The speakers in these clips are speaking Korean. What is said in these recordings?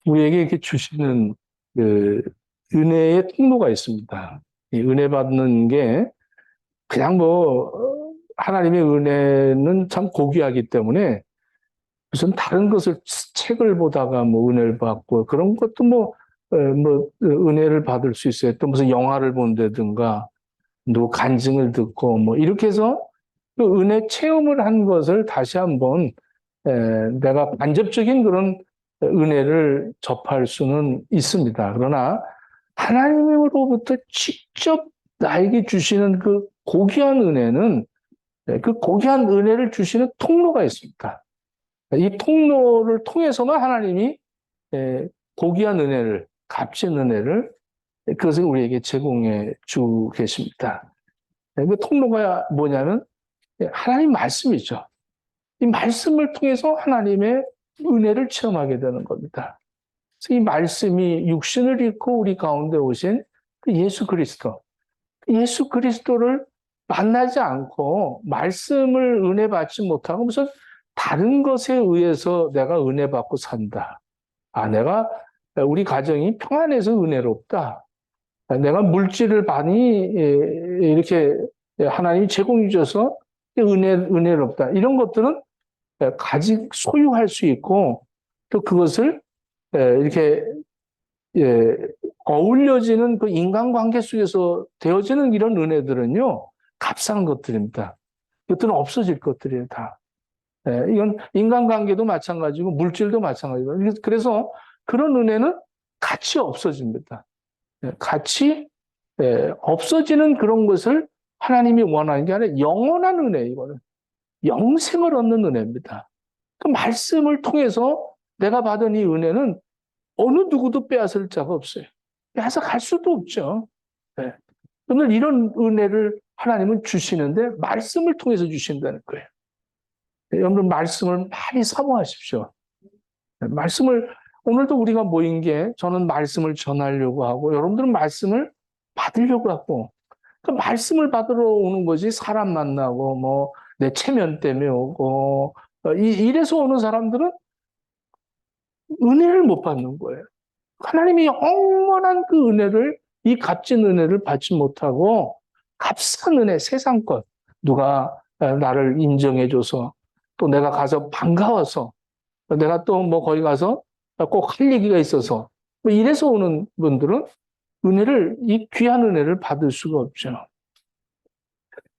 우리에게 이렇게 주시는 그 은혜의 통로가 있습니다. 이 은혜 받는 게 그냥 하나님의 은혜는 참 고귀하기 때문에 무슨 다른 것을 책을 보다가 은혜를 받고 그런 것도 은혜를 받을 수 있어요. 또 무슨 영화를 본다든가 누구 간증을 듣고 이렇게 해서 그 은혜 체험을 한 것을 다시 한번 내가 간접적인 그런 은혜를 접할 수는 있습니다. 그러나 하나님으로부터 직접 나에게 주시는 그 고귀한 은혜는 그 고귀한 은혜를 주시는 통로가 있습니다. 이 통로를 통해서만 하나님이 고귀한 은혜를, 값진 은혜를 그것을 우리에게 제공해 주고 계십니다. 그 통로가 뭐냐면 하나님 말씀이죠. 이 말씀을 통해서 하나님의 은혜를 체험하게 되는 겁니다. 그래서 이 말씀이 육신을 입고 우리 가운데 오신 그 예수 그리스도, 예수 그리스도를 만나지 않고 말씀을 은혜 받지 못하고 무슨 다른 것에 의해서 내가 은혜 받고 산다. 우리 가정이 평안해서 은혜롭다. 내가 물질을 많이 이렇게 하나님이 제공해 주셔서 은혜롭다. 이런 것들은 소유할 수 있고 또 그것을 이렇게 어울려지는 그 인간관계 속에서 되어지는 이런 은혜들은요, 값싼 것들입니다. 이것들은 없어질 것들이에요, 다. 이건 인간관계도 마찬가지고 물질도 마찬가지고 그래서 그런 은혜는 같이 없어집니다. 같이 없어지는 그런 것을 하나님이 원하는 게 아니라 영원한 은혜, 이거는 영생을 얻는 은혜입니다. 그 말씀을 통해서 내가 받은 이 은혜는 어느 누구도 빼앗을 자가 없어요. 빼앗아갈 수도 없죠. 네. 오늘 이런 은혜를 하나님은 주시는데 말씀을 통해서 주신다는 거예요. 여러분 말씀을 많이 사모하십시오. 말씀을 오늘도 우리가 모인 게 저는 말씀을 전하려고 하고 여러분들은 말씀을 받으려고 하고 그 말씀을 받으러 오는 것이 사람 만나고 내 체면 때문에 오고 이래서 오는 사람들은 은혜를 못 받는 거예요. 하나님이 영원한 그 은혜를 이 값진 은혜를 받지 못하고 값싼 은혜 세상 것 누가 나를 인정해줘서 또 내가 가서 반가워서 내가 또 거기 가서 꼭 할 얘기가 있어서 이래서 오는 분들은 이 귀한 은혜를 받을 수가 없죠.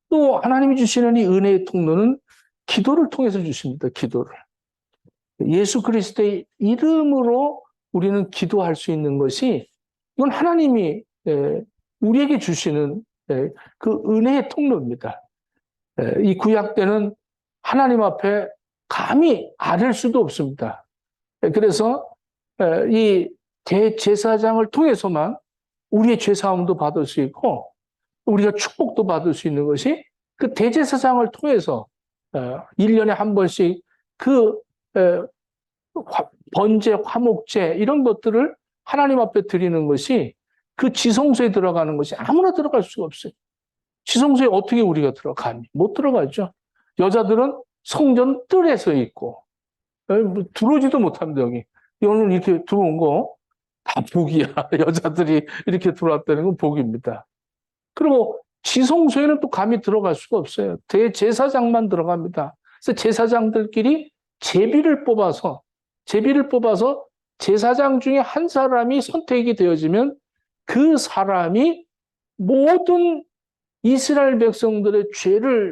또 하나님이 주시는 이 은혜의 통로는 기도를 통해서 주십니다. 기도를. 예수 그리스도의 이름으로 우리는 기도할 수 있는 것이 이건 하나님이 우리에게 주시는 그 은혜의 통로입니다. 이 구약 때는 하나님 앞에 감히 아랠 수도 없습니다. 그래서 이 대제사장을 통해서만 우리의 죄사함도 받을 수 있고 우리가 축복도 받을 수 있는 것이 그 대제사장을 통해서 1년에 한 번씩 그 번제, 화목제 이런 것들을 하나님 앞에 드리는 것이 그 지성소에 들어가는 것이 아무나 들어갈 수가 없어요. 지성소에 어떻게 우리가 들어가니? 못 들어가죠. 여자들은 성전 뜰에서 있고 들어오지도 못합니다. 여기. 오늘 이렇게 들어온 거 다 복이야. 여자들이 이렇게 들어왔다는 건 복입니다. 그리고 지성소에는 또 감히 들어갈 수가 없어요. 대제사장만 들어갑니다. 그래서 제사장들끼리 제비를 뽑아서 제사장 중에 한 사람이 선택이 되어지면 그 사람이 모든 이스라엘 백성들의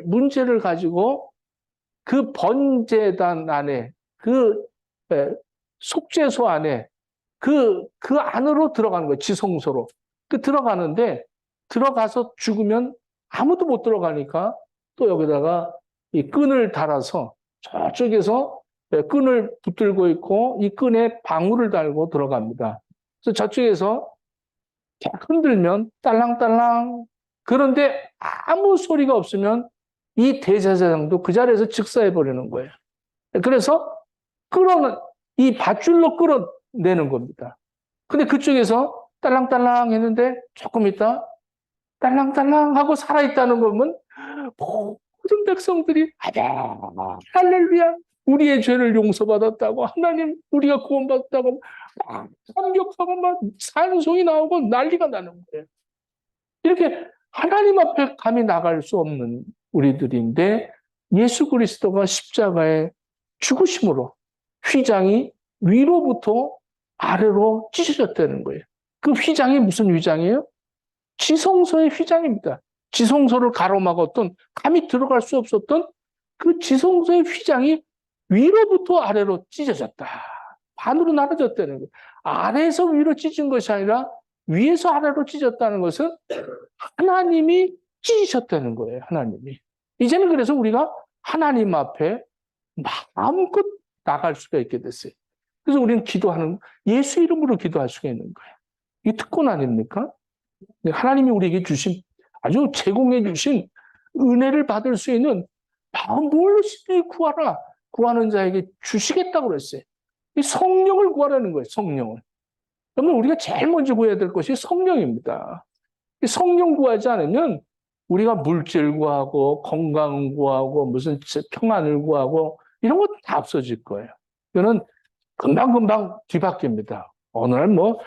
문제를 가지고 그 번제단 안에, 그 속죄소 안에, 그 안으로 들어가는 거예요. 지성소로. 들어가는데, 들어가서 죽으면 아무도 못 들어가니까 또 여기다가 이 끈을 달아서 저쪽에서 끈을 붙들고 있고 이 끈에 방울을 달고 들어갑니다. 그래서 저쪽에서 흔들면 딸랑딸랑 그런데 아무 소리가 없으면 이 대제사장도 그 자리에서 즉사해버리는 거예요. 그래서 이 밧줄로 끌어내는 겁니다. 근데 그쪽에서 딸랑딸랑 했는데 조금 있다 딸랑딸랑 하고 살아있다는 거면 모든 백성들이 할렐루야 우리의 죄를 용서받았다고 하나님 우리가 구원받았다고 감격하고 막 산송이 나오고 난리가 나는 거예요. 이렇게 하나님 앞에 감히 나갈 수 없는 우리들인데 예수 그리스도가 십자가의 죽으심으로 휘장이 위로부터 아래로 찢어졌다는 거예요. 그 휘장이 무슨 휘장이에요? 지성소의 휘장입니다. 지성소를 가로막았던, 감히 들어갈 수 없었던 그 지성소의 휘장이 위로부터 아래로 찢어졌다. 반으로 나눠졌다는 거예요. 아래에서 위로 찢은 것이 아니라 위에서 아래로 찢었다는 것은 하나님이 찢으셨다는 거예요. 하나님이. 이제는 그래서 우리가 하나님 앞에 마음껏 나갈 수가 있게 됐어요. 그래서 우리는 기도하는, 예수 이름으로 기도할 수가 있는 거예요. 이게 특권 아닙니까? 하나님이 우리에게 주신, 아주 제공해 주신 은혜를 받을 수 있는 무엇이든지 구하라. 구하는 자에게 주시겠다고 그랬어요. 이 성령을 구하라는 거예요. 성령을. 그러면 우리가 제일 먼저 구해야 될 것이 성령입니다. 성령 구하지 않으면 우리가 물질 구하고 건강 구하고 무슨 평안을 구하고 이런 거 다 없어질 거예요. 이거는 금방금방 뒤바뀝니다. 어느 날 뭐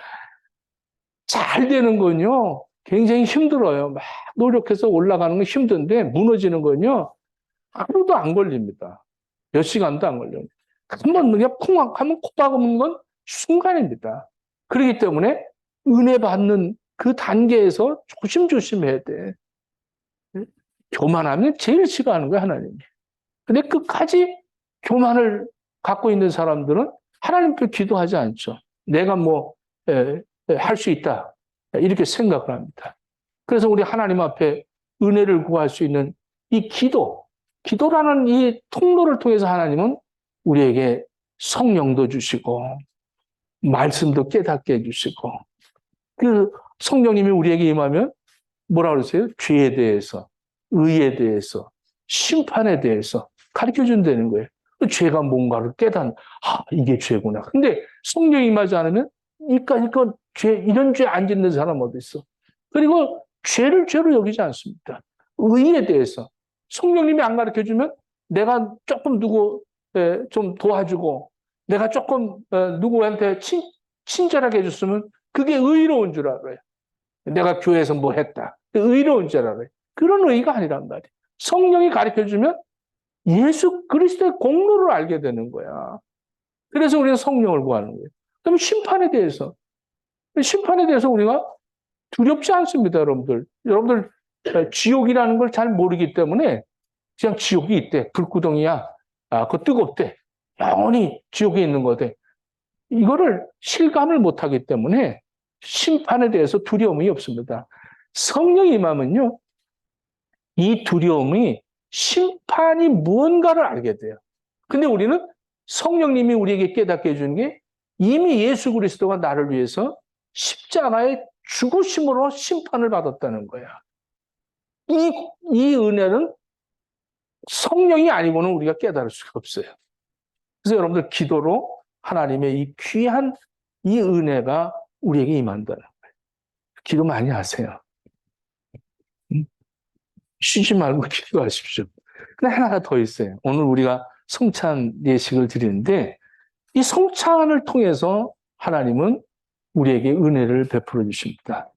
잘 되는 건요 굉장히 힘들어요. 막 노력해서 올라가는 건 힘든데 무너지는 건요 하루도 안 걸립니다. 몇 시간도 안 걸려요. 한번 그냥 쿵 하면 코 박으면 건 순간입니다. 그렇기 때문에 은혜 받는 그 단계에서 조심조심해야 돼. 교만하면 제일 싫어하는 거야, 하나님이. 근데 끝까지 교만을 갖고 있는 사람들은 하나님께 기도하지 않죠. 내가 뭐 할 수 있다. 이렇게 생각을 합니다. 그래서 우리 하나님 앞에 은혜를 구할 수 있는 이 기도라는 이 통로를 통해서 하나님은 우리에게 성령도 주시고 말씀도 깨닫게 해주시고 그 성령님이 우리에게 임하면 뭐라 그러세요? 죄에 대해서, 의에 대해서, 심판에 대해서 가르쳐 준다는 거예요. 죄가 뭔가를 이게 죄구나. 근데 성령이 임하지 않으면 이까짓 이런 죄 안 짓는 사람 어디 있어? 그리고 죄를 죄로 여기지 않습니다. 의에 대해서 성령님이 안 가르쳐 주면 내가 조금 누구 좀 도와주고 내가 조금 누구한테 친절하게 해줬으면 그게 의로운 줄 알아요. 내가 교회에서 뭐 했다. 의로운 줄 알아요. 그런 의가 아니란 말이에요. 성령이 가르쳐주면 예수 그리스도의 공로를 알게 되는 거야. 그래서 우리가 성령을 구하는 거예요. 그럼 심판에 대해서 우리가 두렵지 않습니다, 여러분들. 여러분들 지옥이라는 걸 잘 모르기 때문에 그냥 지옥이 있대. 불구덩이야. 그거 뜨겁대. 영원히 지옥에 있는 거대. 이거를 실감을 못하기 때문에 심판에 대해서 두려움이 없습니다. 성령이 임하면요, 이 두려움이 심판이 무언가를 알게 돼요. 근데 우리는 성령님이 우리에게 깨닫게 해주는 게 이미 예수 그리스도가 나를 위해서 십자가의 죽으심으로 심판을 받았다는 거야. 이 은혜는 성령이 아니고는 우리가 깨달을 수가 없어요. 그래서 여러분들 기도로 하나님의 이 귀한 이 은혜가 우리에게 임한다는 거예요. 기도 많이 하세요. 쉬지 말고 기도하십시오. 근데 하나가 더 있어요. 오늘 우리가 성찬 예식을 드리는데 이 성찬을 통해서 하나님은 우리에게 은혜를 베풀어 주십니다.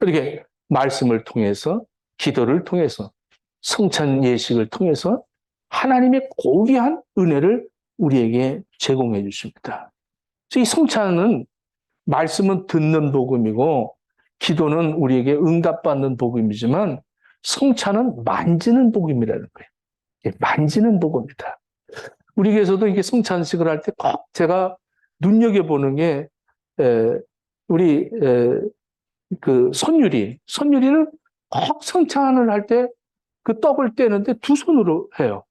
이렇게 말씀을 통해서 기도를 통해서 성찬 예식을 통해서 하나님의 고귀한 은혜를 우리에게 제공해 주십니다. 그래서 이 성찬은 말씀은 듣는 복음이고 기도는 우리에게 응답받는 복음이지만 성찬은 만지는 복음이라는 거예요. 만지는 복음이다. 우리 교회에서도 이게 성찬식을 할 때 꼭 제가 눈여겨보는 게 우리 그 선율이는 꼭 성찬을 할 때 그 떡을 떼는데 두 손으로 해요.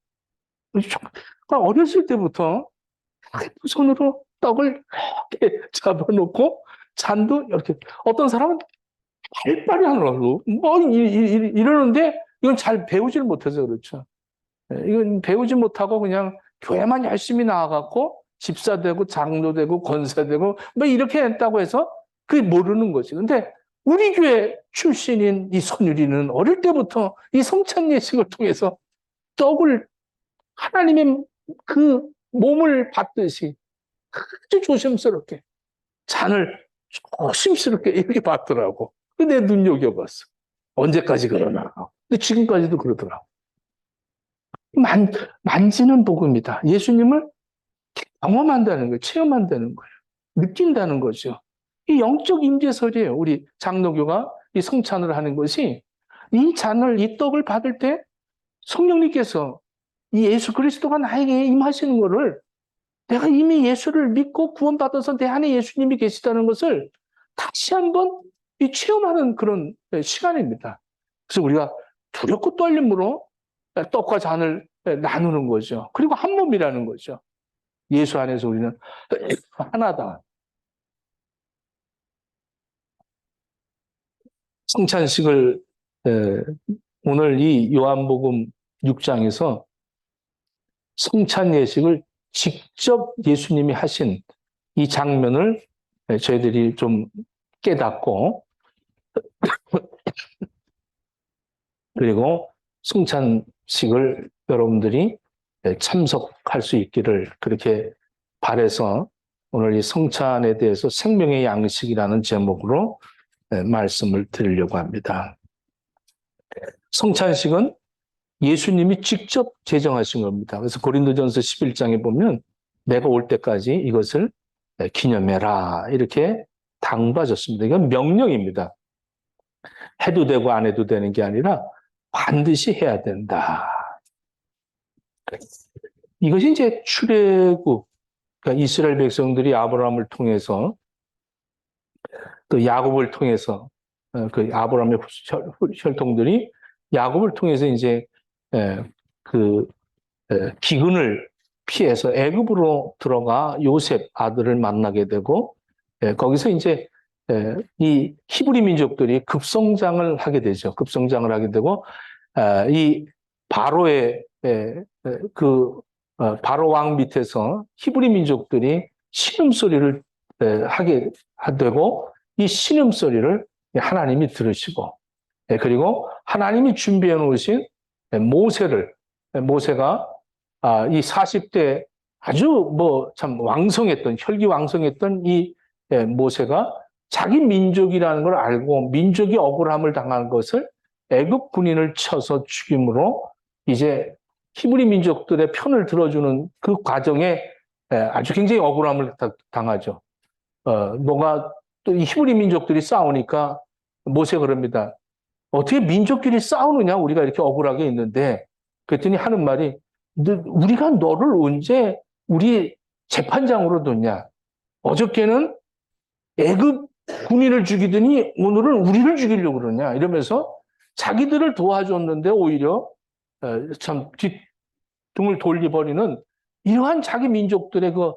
어렸을 때부터 두 손으로 떡을 이렇게 잡아놓고 잔도 이렇게 어떤 사람은 발발이 하느라고 뭐 이러는데 이건 잘 배우질 못해서 그렇죠. 이건 배우지 못하고 그냥 교회만 열심히 나와갖고 집사 되고 장로 되고 권사 되고 뭐 이렇게 했다고 해서 그게 모르는 거지. 근데 우리 교회 출신인 이 선율이는 어릴 때부터 이 성찬 예식을 통해서 떡을 하나님의 그 몸을 받듯이 아주 조심스럽게 잔을 조심스럽게 이렇게 봤더라고. 근데 내 눈여겨봤어. 언제까지 그러나. 근데 지금까지도 그러더라고. 만지는 복음이다. 예수님을 경험한다는 거예요. 체험한다는 거예요. 느낀다는 거죠. 이 영적 임재설이에요. 우리 장로교가 이 성찬을 하는 것이 이 잔을, 이 떡을 받을 때 성령님께서 이 예수 그리스도가 나에게 임하시는 것을 내가 이미 예수를 믿고 구원받아서 내 안에 예수님이 계시다는 것을 다시 한번 이 체험하는 그런 시간입니다. 그래서 우리가 두렵고 떨림으로 떡과 잔을 나누는 거죠. 그리고 한 몸이라는 거죠. 예수 안에서 우리는 하나다. 성찬식을 오늘 이 요한복음 6장에서 성찬 예식을 직접 예수님이 하신 이 장면을 저희들이 좀 깨닫고 그리고 성찬식을 여러분들이 참석할 수 있기를 그렇게 바라서 오늘 이 성찬에 대해서 생명의 양식이라는 제목으로 말씀을 드리려고 합니다. 성찬식은 예수님이 직접 제정하신 겁니다. 그래서 고린도전서 11장에 보면 내가 올 때까지 이것을 기념해라 이렇게 당부하셨습니다. 이건 명령입니다. 해도 되고 안 해도 되는 게 아니라 반드시 해야 된다. 이것이 이제 출애굽, 그러니까 이스라엘 백성들이 아브라함을 통해서 또 야곱을 통해서 그 아브라함의 혈통들이 야곱을 통해서 이제 그 기근을 피해서 애굽으로 들어가 요셉 아들을 만나게 되고 거기서 이제 이 히브리 민족들이 급성장을 하게 되죠. 급성장을 하게 되고 이 바로의 그 바로 왕 밑에서 히브리 민족들이 신음소리를 하게 되고 이 신음소리를 하나님이 들으시고 그리고 하나님이 준비해 놓으신 모세가 이 40대 아주 뭐 참 왕성했던 혈기왕성했던 이 모세가 자기 민족이라는 걸 알고 민족이 억울함을 당한 것을 애굽 군인을 쳐서 죽임으로 이제 히브리 민족들의 편을 들어주는 그 과정에 아주 굉장히 억울함을 당하죠. 뭐가 또 이 히브리 민족들이 싸우니까 모세가 그럽니다. 어떻게 민족끼리 싸우느냐? 우리가 이렇게 억울하게 있는데 그랬더니 하는 말이 우리가 너를 언제 우리 재판장으로 뒀냐? 어저께는 애굽 군인을 죽이더니 오늘은 우리를 죽이려고 그러냐? 이러면서 자기들을 도와줬는데 오히려 참 뒷등을 돌려버리는 이러한 자기 민족들의 그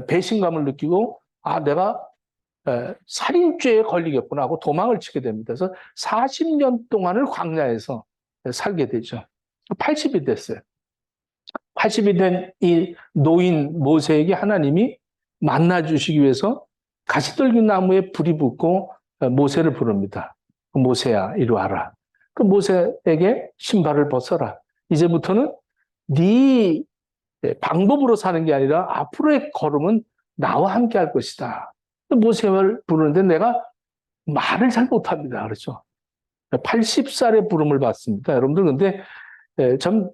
배신감을 느끼고 내가 살인죄에 걸리겠구나 하고 도망을 치게 됩니다. 그래서 40년 동안을 광야에서 살게 되죠. 80이 됐어요. 80이 된 이 노인 모세에게 하나님이 만나 주시기 위해서 가시떨기 나무에 불이 붙고 모세를 부릅니다. 모세야 이리 와라. 그 모세에게 신발을 벗어라. 이제부터는 네 방법으로 사는 게 아니라 앞으로의 걸음은 나와 함께 할 것이다. 모세를 부르는데 내가 말을 잘 못합니다. 그렇죠. 80살의 부름을 받습니다. 여러분들 근데 참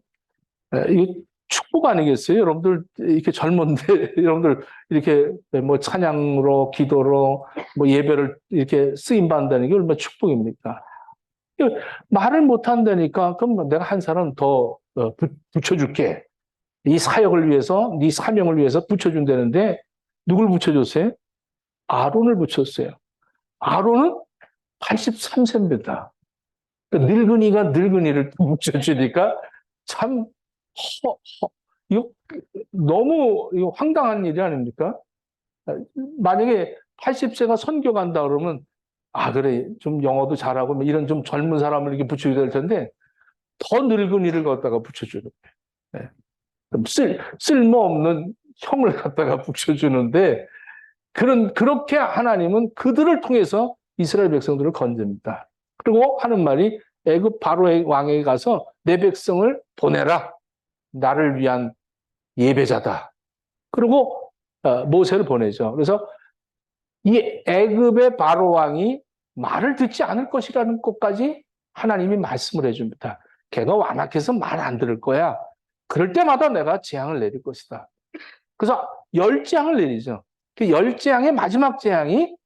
이게 축복 아니겠어요? 여러분들 이렇게 젊은데 여러분들 이렇게 뭐 찬양으로 기도로 뭐 예배를 이렇게 쓰임 받는다는 게 얼마나 축복입니까? 말을 못한다니까 그럼 내가 한 사람 더 붙여줄게. 이 사역을 위해서 네 사명을 위해서 붙여준다는데 누굴 붙여줬어요? 아론을 붙였어요. 아론은 83세입니다. 늙은이가 늙은이를 붙여주니까 참 이거 너무 이거 황당한 일이 아닙니까? 만약에 80세가 선교 간다 그러면 그래 좀 영어도 잘하고 이런 좀 젊은 사람을 이렇게 붙여줘야 될 텐데 더 늙은이를 갖다가 붙여주는 거예요. 쓸모없는 형을 갖다가 붙여주는데 그렇게 하나님은 그들을 통해서 이스라엘 백성들을 건집니다. 그리고 하는 말이 애굽 바로의 왕에게 가서 내 백성을 보내라. 나를 위한 예배자다. 그리고 모세를 보내죠. 그래서 이 애굽의 바로 왕이 말을 듣지 않을 것이라는 것까지 하나님이 말씀을 해줍니다. 걔가 완악해서 말 안 들을 거야. 그럴 때마다 내가 재앙을 내릴 것이다. 그래서 10재앙을 내리죠. 그 10재앙의 마지막 재앙이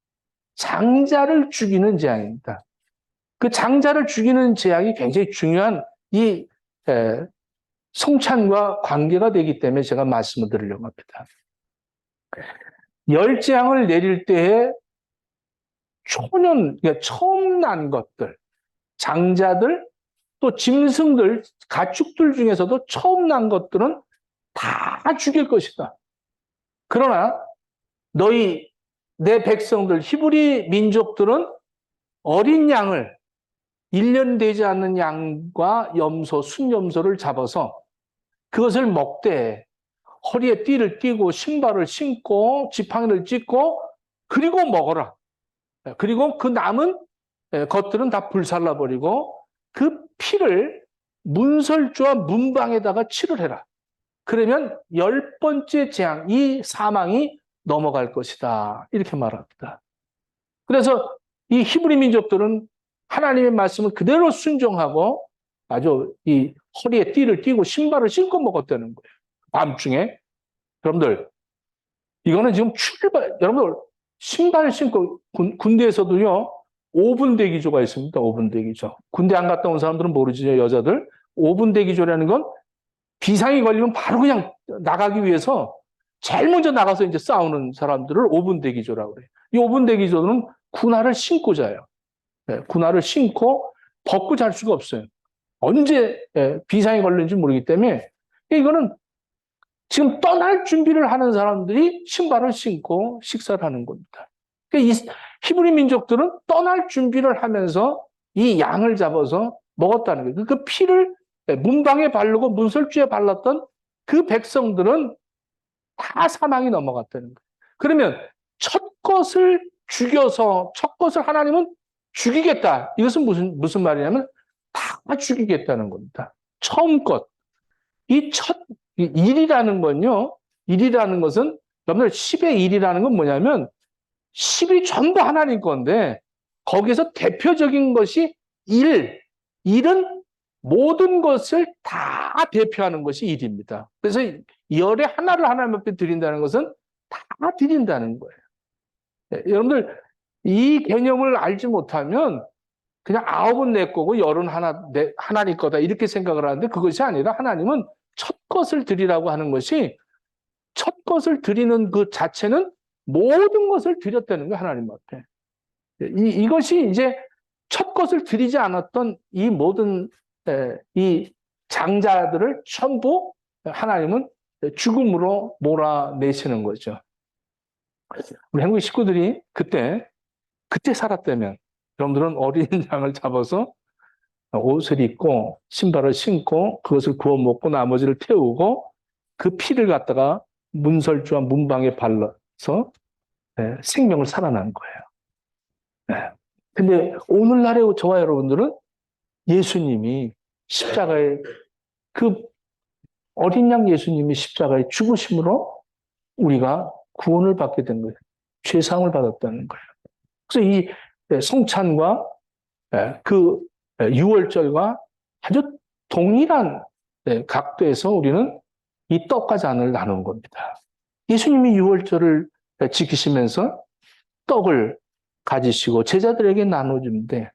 장자를 죽이는 재앙입니다. 그 장자를 죽이는 재앙이 굉장히 중요한 이 성찬과 관계가 되기 때문에 제가 말씀을 드리려고 합니다. 10재앙을 내릴 때에 초년, 그러니까 처음 난 것들, 장자들, 또 짐승들, 가축들 중에서도 처음 난 것들은 다 죽일 것이다. 그러나 너희 내 백성들 히브리 민족들은 어린 양을 1년 되지 않는 양과 염소, 순염소를 잡아서 그것을 먹되 허리에 띠를 띠고 신발을 신고 지팡이를 찢고 그리고 먹어라. 그리고 그 남은 것들은 다 불살라버리고 그 피를 문설주와 문방에다가 칠을 해라. 그러면 10번째 재앙, 이 사망이 넘어갈 것이다. 이렇게 말합니다. 그래서 이 히브리 민족들은 하나님의 말씀을 그대로 순종하고 아주 이 허리에 띠를 띠고 신발을 신고 먹었다는 거예요. 밤중에. 여러분들, 이거는 지금 여러분들, 신발 신고 군대에서도요, 5분 대기조가 있습니다. 5분 대기조. 군대 안 갔다 온 사람들은 모르죠, 여자들. 5분 대기조라는 건 비상이 걸리면 바로 그냥 나가기 위해서 제일 먼저 나가서 이제 싸우는 사람들을 5분 대기조라고 그래요. 이 5분 대기조는 군화를 신고 자요. 군화를 신고 벗고 잘 수가 없어요. 언제 비상이 걸리는지 모르기 때문에 이거는 지금 떠날 준비를 하는 사람들이 신발을 신고 식사를 하는 겁니다. 이 히브리 민족들은 떠날 준비를 하면서 이 양을 잡아서 먹었다는 거예요. 그 피를 문방에 바르고 문설주에 발랐던 그 백성들은 다 사망이 넘어갔다는 거예요. 그러면 첫 것을 죽여서 첫 것을 하나님은 죽이겠다. 이것은 무슨 말이냐면 다 죽이겠다는 겁니다. 처음 것. 이 첫 일이라는 건요. 일이라는 것은 여러분들 10의 1이라는 건 뭐냐면 10이 전부 하나님 건데 거기서 대표적인 것이 1. 1은 모든 것을 다 대표하는 것이 1입니다. 그래서 열의 하나를 하나님 앞에 드린다는 것은 다 드린다는 거예요. 네, 여러분들 이 개념을 알지 못하면 그냥 9은 내 거고 10은 하나님 거다 이렇게 생각을 하는데 그것이 아니라 하나님은 첫 것을 드리라고 하는 것이 첫 것을 드리는 그 자체는 모든 것을 드렸다는 거예요. 하나님 앞에. 이것이 이제 첫 것을 드리지 않았던 이 모든 이 장자들을 전부 하나님은 죽음으로 몰아내시는 거죠. 우리 한국 식구들이 그때 살았다면 여러분들은 어린 양을 잡아서 옷을 입고 신발을 신고 그것을 구워 먹고 나머지를 태우고 그 피를 갖다가 문설주와 문방에 발라서 생명을 살아난 거예요. 근데 오늘날의 저와 여러분들은 예수님이 십자가에 그 어린 양 예수님이 십자가에 죽으심으로 우리가 구원을 받게 된 거예요. 죄사함을 받았다는 거예요. 그래서 이 성찬과 그 유월절과 아주 동일한 각도에서 우리는 이 떡과 잔을 나눈 겁니다. 예수님이 유월절을 지키시면서 떡을 가지시고 제자들에게 나눠주는데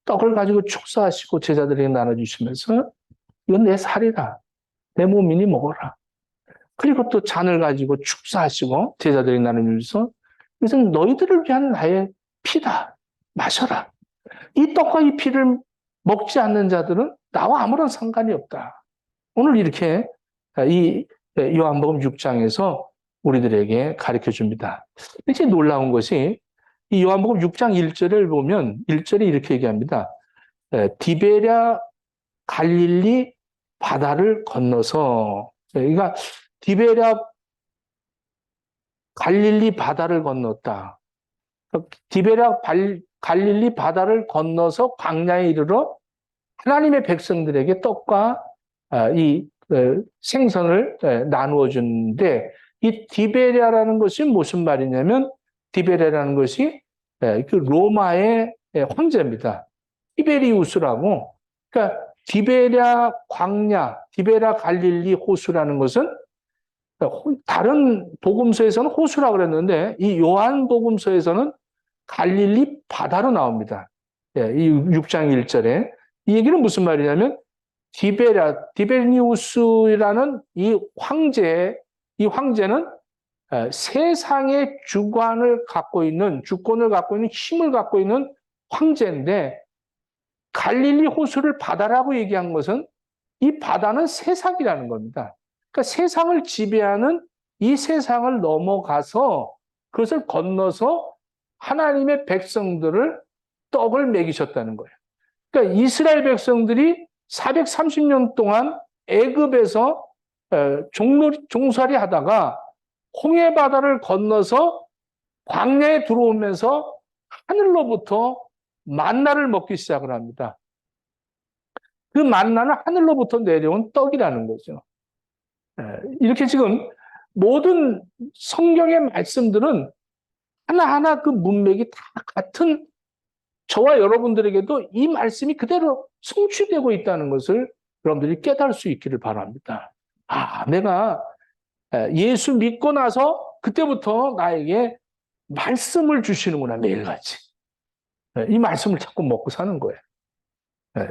떡을 가지고 축사하시고 제자들에게 나눠주시면서 이건 내 살이다. 내 몸이니 먹어라. 그리고 또 잔을 가지고 축사하시고 제자들에게 나눠주면서 이것은 너희들을 위한 나의 피다. 마셔라. 이 떡과 이 피를 먹지 않는 자들은 나와 아무런 상관이 없다. 오늘 이렇게 이 요한복음 6장에서 우리들에게 가르쳐 줍니다. 굉장히 놀라운 것이 이 요한복음 6장 1절을 보면 1절에 이렇게 얘기합니다. 디베랴 갈릴리 바다를 건너서 그러니까 디베랴 갈릴리 바다를 건넜다. 디베랴 갈릴리 바다를 건너서 광야에 이르러 하나님의 백성들에게 떡과 이 생선을 나누어 주는데 이 디베랴라는 것이 무슨 말이냐면 디베레라는 것이 그 로마의 황제입니다. 티베리우스라고. 그러니까 디베랴 광야, 디베랴 갈릴리 호수라는 것은 다른 복음서에서는 호수라고 그랬는데 이 요한 복음서에서는 갈릴리 바다로 나옵니다. 이 6장 1절에. 이 얘기는 무슨 말이냐면 디베리우스라는 이 황제는 세상의 주권을 갖고 있는 힘을 갖고 있는 황제인데 갈릴리 호수를 바다라고 얘기한 것은 이 바다는 세상이라는 겁니다. 그러니까 세상을 지배하는 이 세상을 넘어가서 그것을 건너서 하나님의 백성들을 떡을 먹이셨다는 거예요. 그러니까 이스라엘 백성들이 430년 동안 애굽에서 종살이 하다가 홍해 바다를 건너서 광야에 들어오면서 하늘로부터 만나를 먹기 시작을 합니다. 그 만나는 하늘로부터 내려온 떡이라는 거죠. 이렇게 지금 모든 성경의 말씀들은 하나하나 그 문맥이 다 같은 저와 여러분들에게도 이 말씀이 그대로 성취되고 있다는 것을 여러분들이 깨달을 수 있기를 바랍니다. 내가 예수 믿고 나서 그때부터 나에게 말씀을 주시는구나, 매일같이. 이 말씀을 자꾸 먹고 사는 거예요.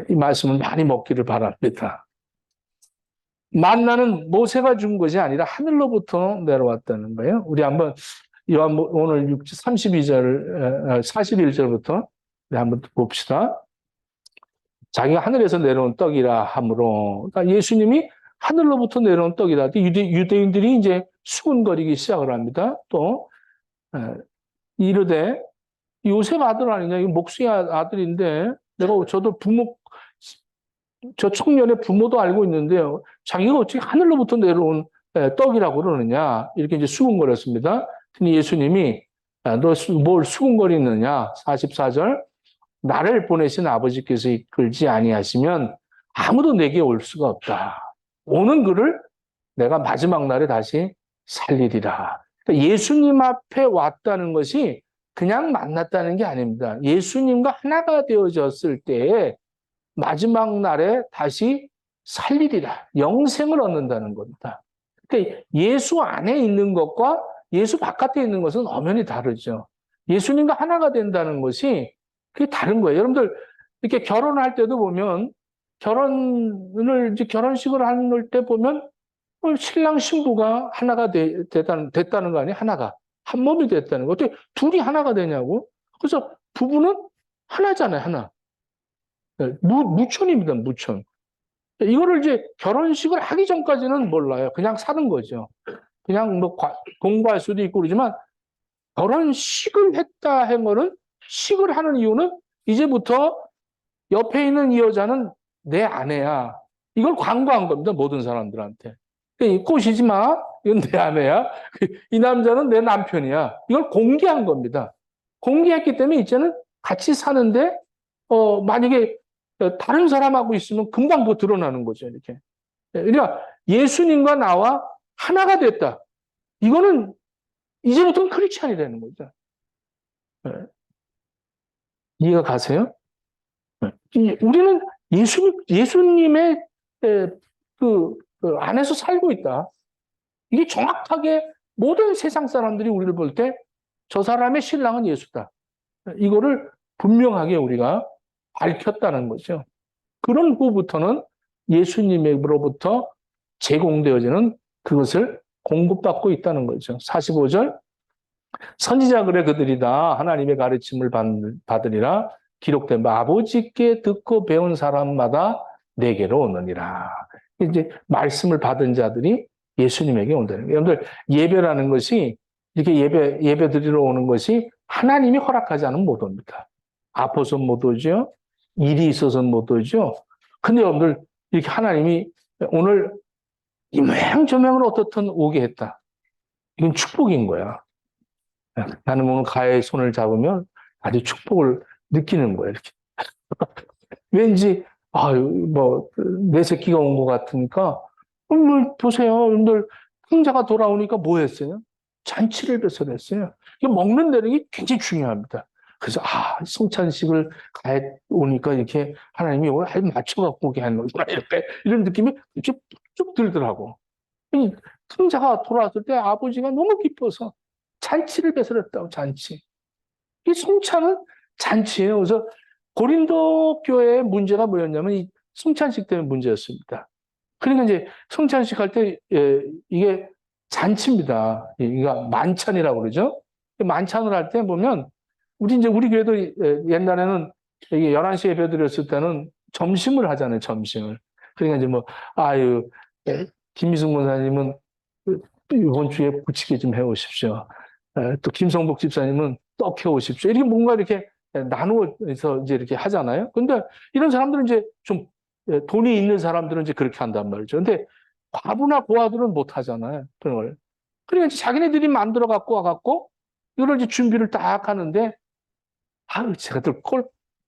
이 말씀을 많이 먹기를 바랍니다. 만나는 모세가 준 것이 아니라 하늘로부터 내려왔다는 거예요. 우리 한번 오늘 32절, 41절부터 한번 봅시다. 자기가 하늘에서 내려온 떡이라 하므로, 그러니까 예수님이 하늘로부터 내려온 떡이라. 유대인들이 이제 수군거리기 시작을 합니다. 또 이르되 요셉 아들 아니냐, 이 목수의 아들인데 저 청년의 부모도 알고 있는데요. 자기가 어떻게 하늘로부터 내려온 떡이라고 그러느냐, 이렇게 이제 수군거렸습니다. 근데 예수님이 너 뭘 수군거리느냐, 44절, 나를 보내신 아버지께서 이끌지 아니하시면 아무도 내게 올 수가 없다. 오는 그를 내가 마지막 날에 다시 살리리라. 그러니까 예수님 앞에 왔다는 것이 그냥 만났다는 게 아닙니다. 예수님과 하나가 되어졌을 때에 마지막 날에 다시 살리리라. 영생을 얻는다는 겁니다. 그러니까 예수 안에 있는 것과 예수 바깥에 있는 것은 엄연히 다르죠. 예수님과 하나가 된다는 것이 그게 다른 거예요. 여러분들 이렇게 결혼할 때도 보면 결혼식을 할 때 보면 신랑 신부가 하나가 됐다는 거 아니에요? 하나가 한 몸이 됐다는 거. 어떻게 둘이 하나가 되냐고? 그래서 부부는 하나잖아요, 하나. 무천입니다, 무천. 이거를 이제 결혼식을 하기 전까지는 몰라요. 그냥 사는 거죠. 그냥 뭐 공부할 수도 있고 그러지만 결혼식을 했다 한 거는, 식을 하는 이유는 이제부터 옆에 있는 이 여자는 내 아내야. 이걸 광고한 겁니다, 모든 사람들한테. 꼬시지 마. 이건 내 아내야. 이 남자는 내 남편이야. 이걸 공개한 겁니다. 공개했기 때문에 이제는 같이 사는데 만약에 다른 사람하고 있으면 금방 그거 드러나는 거죠, 이렇게. 그러니까 예수님과 나와 하나가 됐다. 이거는 이제부터는 크리스찬이 되는 거죠. 이해가 가세요? 우리는 예수님의 그 안에서 살고 있다. 이게 정확하게 모든 세상 사람들이 우리를 볼 때 저 사람의 신랑은 예수다. 이거를 분명하게 우리가 밝혔다는 거죠. 그런 후부터는 예수님으로부터 제공되어지는 그것을 공급받고 있다는 거죠. 45절, 선지자 글에 그들이 다 하나님의 가르침을 받으리라. 기록된 바 아버지께 듣고 배운 사람마다 내게로 오느니라. 이제 말씀을 받은 자들이 예수님에게 온다는 거예요. 여러분들, 예배라는 것이, 이렇게 예배 드리러 오는 것이 하나님이 허락하지 않으면 못 옵니다. 아파서 못 오죠. 일이 있어서 못 오죠. 근데 여러분들, 이렇게 하나님이 오늘 이 모양 저 모양으로 어떻든 오게 했다. 이건 축복인 거야. 나는 오늘 가해의 손을 잡으면 아주 축복을 느끼는 거예요, 이렇게. 왠지, 내 새끼가 온 것 같으니까, 보세요. 여러분들, 형제가 돌아오니까 뭐 했어요? 잔치를 베풀었어요. 이 먹는다는 게 굉장히 중요합니다. 그래서, 성찬식을 오니까 이렇게 하나님이 오늘 아주 맞춰갖고 오게 하는 거구나. 이런 느낌이 이렇게 쭉 들더라고. 이 승자가 돌아왔을 때 아버지가 너무 기뻐서 잔치를 베풀었다고, 잔치. 이 성찬은 잔치예요. 그래서 고린도 교회의 문제가 뭐였냐면 이 성찬식 때문에 문제였습니다. 그러니까 이제 성찬식 할 때, 이게 잔치입니다. 이거 만찬이라고 그러죠. 만찬을 할 때 보면, 우리 교회도 옛날에는 이게 11시 예배 드렸을 때는 점심을 하잖아요, 점심을. 그러니까 이제 뭐, 김미숙 문사님은 이번 주에 부치게 좀 해오십시오. 또 김성복 집사님은 떡 해오십시오. 이렇게 뭔가 이렇게 나누어서 이제 이렇게 하잖아요. 근데 이런 사람들은 이제 좀 돈이 있는 사람들은 이제 그렇게 한단 말이죠. 근데 과부나 고아들은 못 하잖아요. 그런 걸. 그러니까 자기네들이 만들어 갖고 와갖고 이걸 이제 준비를 딱 하는데 제가 또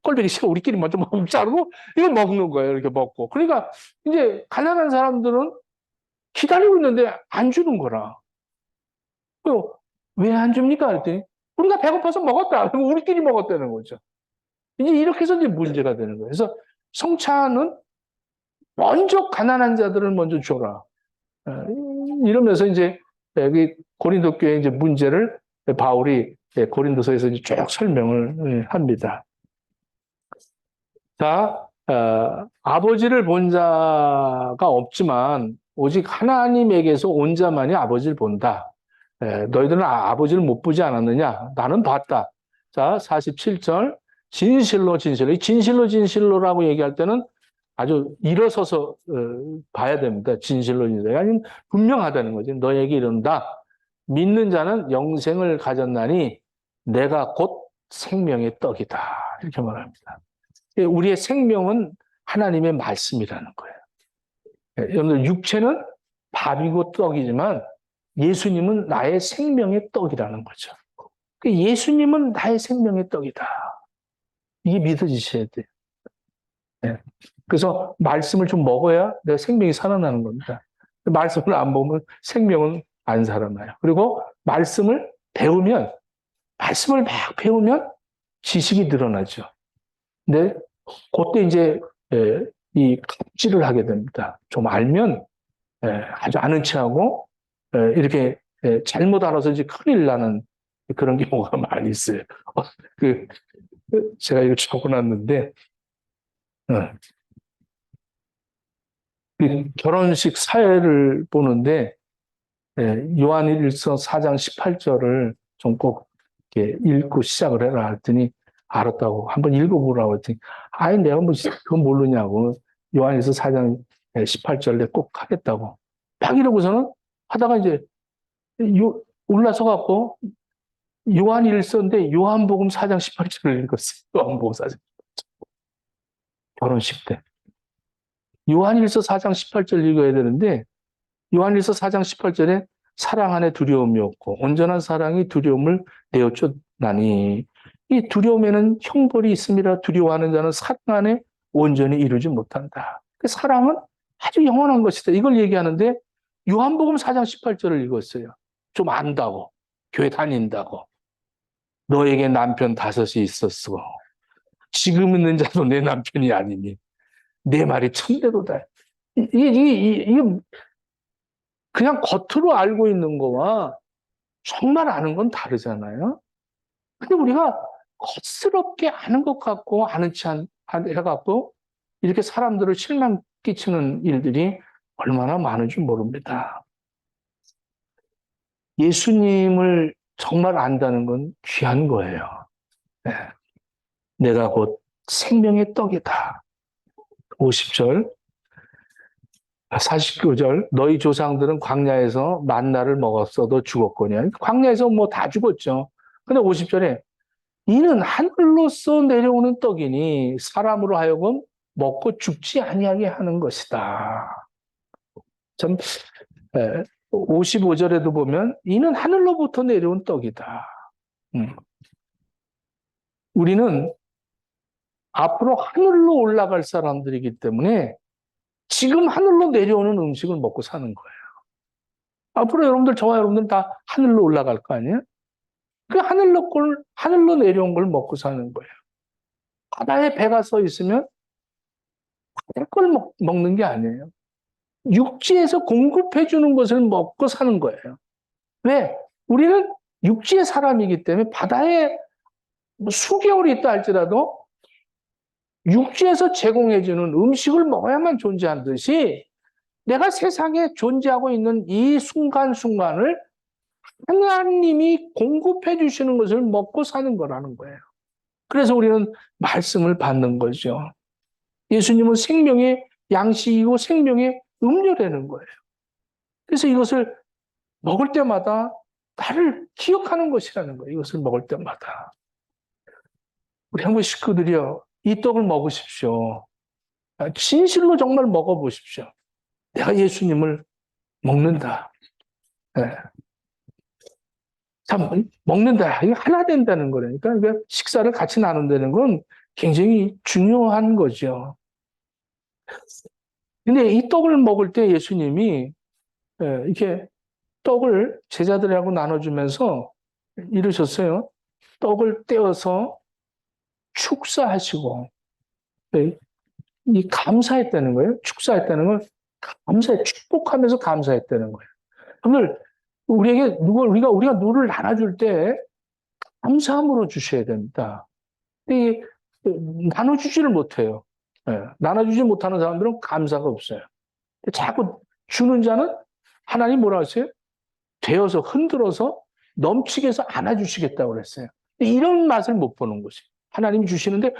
꼴보기 싫어. 우리끼리 먼저 먹자고 이거 먹는 거예요. 이렇게 먹고. 그러니까 이제 가난한 사람들은 기다리고 있는데 안 주는 거라. 왜 안 줍니까? 그랬더니 우리가 배고파서 먹었다. 그럼 우리끼리 먹었다는 거죠. 이제 이렇게 해서 이제 문제가 되는 거예요. 그래서 성찬은 먼저 가난한 자들을 먼저 줘라. 이러면서 이제 여기 고린도 교회 이제 문제를 바울이 고린도서에서 이제 쭉 설명을 합니다. 자, 아버지를 본 자가 없지만 오직 하나님에게서 온 자만이 아버지를 본다. 너희들은 아버지를 못 보지 않았느냐? 나는 봤다. 자, 47절. 진실로 진실로. 이 진실로 진실로라고 얘기할 때는 아주 일어서서 봐야 됩니다. 진실로 진실로. 아니면 분명하다는 거지. 너에게 이른다. 믿는 자는 영생을 가졌나니 내가 곧 생명의 떡이다. 이렇게 말합니다. 우리의 생명은 하나님의 말씀이라는 거예요. 여러분들 육체는 밥이고 떡이지만 예수님은 나의 생명의 떡이라는 거죠. 예수님은 나의 생명의 떡이다. 이게 믿어지셔야 돼요. 네. 그래서 말씀을 좀 먹어야 내가 생명이 살아나는 겁니다. 말씀을 안 먹으면 생명은 안 살아나요. 그리고 말씀을 막 배우면 지식이 늘어나죠. 근데 그때 이제 이 갑질을 하게 됩니다. 좀 알면 아주 아는 체하고 이렇게 잘못 알아서 이제 큰일 나는 그런 경우가 많이 있어요. 그 제가 이거 적어놨는데 그 결혼식 사회를 보는데 요한일서 4장 18절을 좀 꼭 읽고 시작을 해라 했더니 알았다고 한번 읽어보라고 했더니 내가 뭐 그건 모르냐고 요한일서 4장 18절 내가 꼭 하겠다고 막 이러고서는 하다가 이제 올라서 갖고 요한일서인데 요한복음 4장 18절을 읽었어요. 요한복음 4장 결혼식 때 요한일서 4장 18절 읽어야 되는데 요한일서 4장 18절에 사랑 안에 두려움이 없고 온전한 사랑이 두려움을 내어쫓나니 이 두려움에는 형벌이 있음이라 두려워하는 자는 사랑 안에 온전히 이루지 못한다. 그 사랑은 아주 영원한 것이다. 이걸 얘기하는데 요한복음 4장 18절을 읽었어요. 좀 안다고. 교회 다닌다고. 너에게 남편 5이 있었어. 지금 있는 자도 내 남편이 아니니 내 말이 천대로다. 이게 그냥 겉으로 알고 있는 거와 정말 아는 건 다르잖아요. 근데 우리가 겉스럽게 아는 것 같고 아는 체 해갖고 이렇게 사람들을 실망 끼치는 일들이 얼마나 많은지 모릅니다. 예수님을 정말 안다는 건 귀한 거예요. 네. 내가 곧 생명의 떡이다. 50절, 49절, 너희 조상들은 광야에서 만나를 먹었어도 죽었거냐. 광야에서 뭐 다 죽었죠. 근데 50절에 이는 하늘로서 내려오는 떡이니 사람으로 하여금 먹고 죽지 아니하게 하는 것이다. 참 55절에도 보면 이는 하늘로부터 내려온 떡이다. 우리는 앞으로 하늘로 올라갈 사람들이기 때문에 지금 하늘로 내려오는 음식을 먹고 사는 거예요. 앞으로 여러분들, 저와 여러분들 다 하늘로 올라갈 거 아니에요? 그 하늘로 내려온 걸 먹고 사는 거예요. 바다에 배가 서 있으면 바다 걸 먹는 게 아니에요. 육지에서 공급해 주는 것을 먹고 사는 거예요. 왜? 우리는 육지의 사람이기 때문에 바다에 뭐 수개월이 있다 할지라도 육지에서 제공해 주는 음식을 먹어야만 존재하듯이 내가 세상에 존재하고 있는 이 순간순간을 하나님이 공급해 주시는 것을 먹고 사는 거라는 거예요. 그래서 우리는 말씀을 받는 거죠. 예수님은 생명의 양식이고 생명의 음료라는 거예요. 그래서 이것을 먹을 때마다 나를 기억하는 것이라는 거예요. 이것을 먹을 때마다. 우리 한국 식구들이요. 이 떡을 먹으십시오. 진실로 정말 먹어보십시오. 내가 예수님을 먹는다. 네. 참, 먹는다. 이거 하나 된다는 거라니까. 그러니까 식사를 같이 나눈다는 건 굉장히 중요한 거죠. 근데 이 떡을 먹을 때 예수님이 이렇게 떡을 제자들하고 나눠주면서 이러셨어요. 떡을 떼어서 축사하시고, 이 감사했다는 거예요. 축사했다는 걸 축복하면서 감사했다는 거예요. 오늘 우리에게 우리가 누를 나눠줄 때 감사함으로 주셔야 됩니다. 이 나눠주지를 못해요. 나눠주지 못하는 사람들은 감사가 없어요. 자꾸 주는 자는 하나님 뭐라 하세요? 되어서 흔들어서 넘치게 해서 안아주시겠다고 그랬어요. 이런 맛을 못 보는 거지. 하나님이 주시는데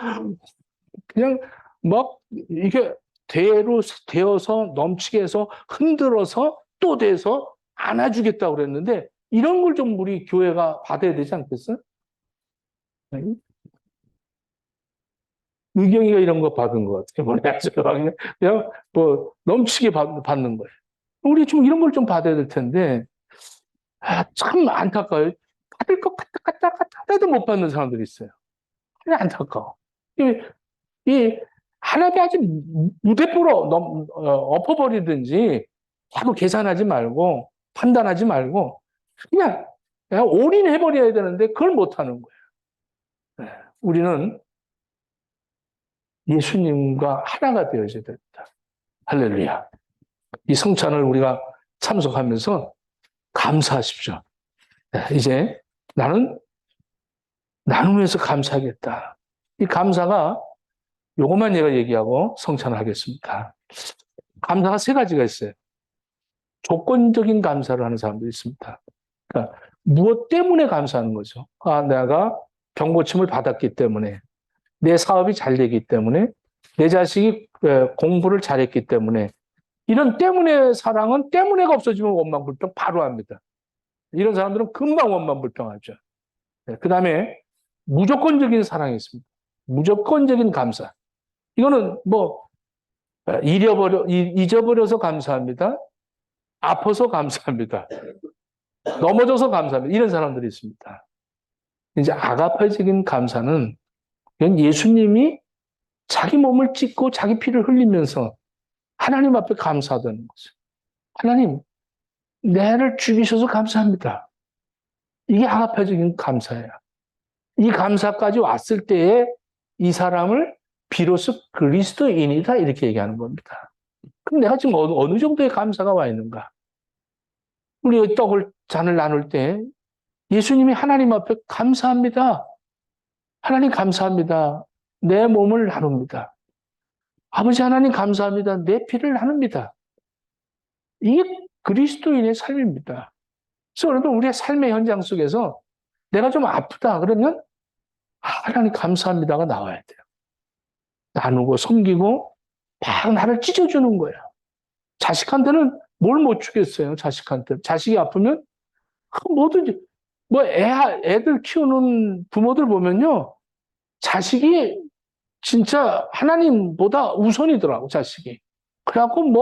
그냥 막 이게 되어서 넘치게 해서 흔들어서 또 돼서 안아주겠다고 그랬는데 이런 걸 좀 우리 교회가 받아야 되지 않겠어요? 의경이가 이런 거 받은 것 같아요. 그냥 뭐 넘치게 받는 거예요. 우리 좀 이런 걸 좀 받아야 될 텐데 참 안타까워요. 받을 것 같다 해도 못 받는 사람들이 있어요. 그냥 안타까워. 이 하나님이 아주 무대뽀로 엎어버리든지 자꾸 계산하지 말고 판단하지 말고 그냥 올인해버려야 되는데 그걸 못하는 거예요. 우리는 예수님과 하나가 되어져야 됩니다. 할렐루야. 이 성찬을 우리가 참석하면서 감사하십시오. 이제 나는 나누면서 감사하겠다. 이 감사가 요것만 얘가 얘기하고 성찬을 하겠습니다. 감사가 세 가지가 있어요. 조건적인 감사를 하는 사람도 있습니다. 그러니까 무엇 때문에 감사하는 거죠. 내가 병고침을 받았기 때문에, 내 사업이 잘 되기 때문에, 내 자식이 공부를 잘했기 때문에, 이런 때문에 사랑은 때문에가 없어지면 원망불평 바로 합니다. 이런 사람들은 금방 원망불평하죠. 그 다음에 무조건적인 사랑이 있습니다. 무조건적인 감사. 이거는 뭐 잊어버려서 감사합니다. 아파서 감사합니다. 넘어져서 감사합니다. 이런 사람들이 있습니다. 이제 아가페적인 감사는 이건 예수님이 자기 몸을 찢고 자기 피를 흘리면서 하나님 앞에 감사하다는 거죠. 하나님, 나를 죽이셔서 감사합니다. 이게 아가페적인 감사예요. 이 감사까지 왔을 때에 이 사람을 비로소 그리스도인이다 이렇게 얘기하는 겁니다. 그럼 내가 지금 어느 정도의 감사가 와 있는가? 우리 잔을 나눌 때 예수님이 하나님 앞에 감사합니다. 하나님 감사합니다. 내 몸을 나눕니다. 아버지 하나님 감사합니다. 내 피를 나눕니다. 이게 그리스도인의 삶입니다. 그래서 여러분 우리의 삶의 현장 속에서 내가 좀 아프다 그러면 하나님 감사합니다가 나와야 돼요. 나누고 섬기고 막 나를 찢어주는 거야. 자식한테는 뭘 못 주겠어요. 자식한테. 자식이 아프면 뭐든지 애들 키우는 부모들 보면요. 자식이 진짜 하나님보다 우선이더라고, 자식이. 그래갖고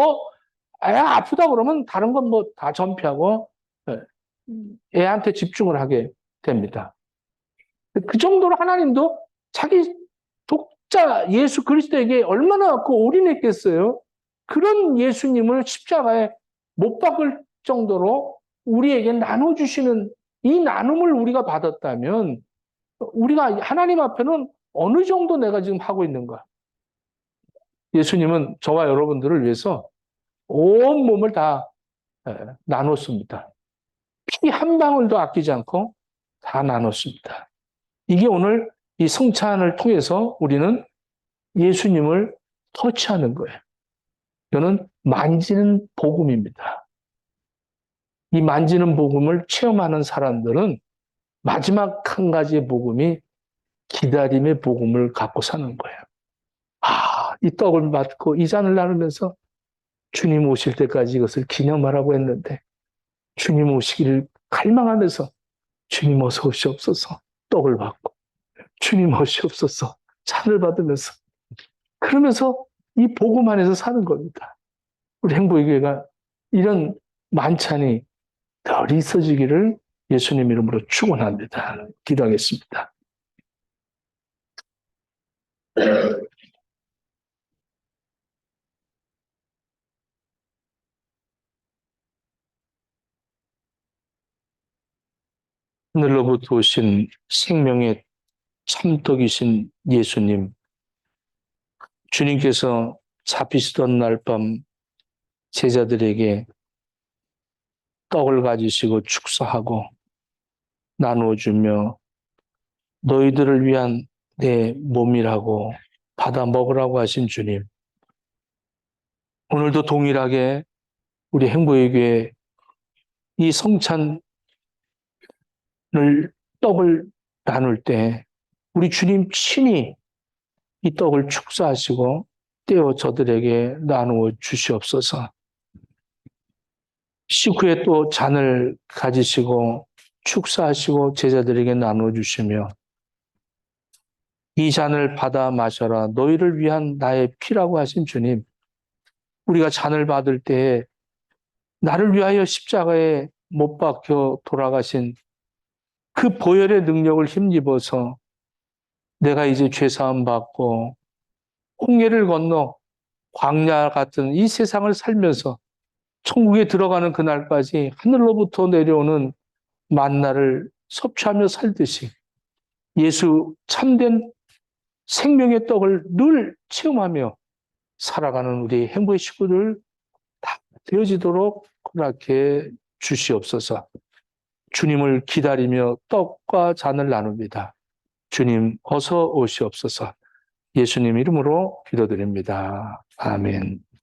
애 아프다 그러면 다른 건 다 전피하고 애한테 집중을 하게 됩니다. 그 정도로 하나님도 자기 독자 예수 그리스도에게 얼마나 올인했겠어요. 그런 예수님을 십자가에 못 박을 정도로 우리에게 나눠주시는 이 나눔을 우리가 받았다면 우리가 하나님 앞에는 어느 정도 내가 지금 하고 있는가? 예수님은 저와 여러분들을 위해서 온 몸을 다 나눴습니다. 피 한 방울도 아끼지 않고 다 나눴습니다. 이게 오늘 이 성찬을 통해서 우리는 예수님을 터치하는 거예요. 이거는 만지는 복음입니다. 이 만지는 복음을 체험하는 사람들은 마지막 한 가지의 복음이 기다림의 복음을 갖고 사는 거예요. 이 떡을 받고 이 잔을 나누면서 주님 오실 때까지 이것을 기념하라고 했는데 주님 오시기를 갈망하면서 주님 어서 오시옵소서 떡을 받고 주님 오시옵소서 잔을 받으면서 그러면서 이 복음 안에서 사는 겁니다. 우리 행복의 교회가 이런 만찬이 덜 있어지기를 예수님 이름으로 축원합니다. 기도하겠습니다. 하늘로부터 오신 생명의 참떡이신 예수님, 주님께서 잡히시던 날 밤 제자들에게 떡을 가지시고 축사하고 나누어 주며 너희들을 위한 내 몸이라고 받아 먹으라고 하신 주님, 오늘도 동일하게 우리 행복의 교회 이 성찬을 떡을 나눌 때 우리 주님 친히 이 떡을 축사하시고 떼어 저들에게 나누어 주시옵소서. 식후에 또 잔을 가지시고 축사하시고 제자들에게 나누어 주시며 이 잔을 받아 마셔라 너희를 위한 나의 피라고 하신 주님, 우리가 잔을 받을 때에 나를 위하여 십자가에 못 박혀 돌아가신 그 보혈의 능력을 힘입어서 내가 이제 죄사함 받고 홍해를 건너 광야 같은 이 세상을 살면서 천국에 들어가는 그날까지 하늘로부터 내려오는 만나를 섭취하며 살듯이 예수 참된 생명의 떡을 늘 체험하며 살아가는 우리 행복의 식구들 다 되어지도록 허락해 주시옵소서. 주님을 기다리며 떡과 잔을 나눕니다. 주님 어서 오시옵소서. 예수님 이름으로 기도드립니다. 아멘.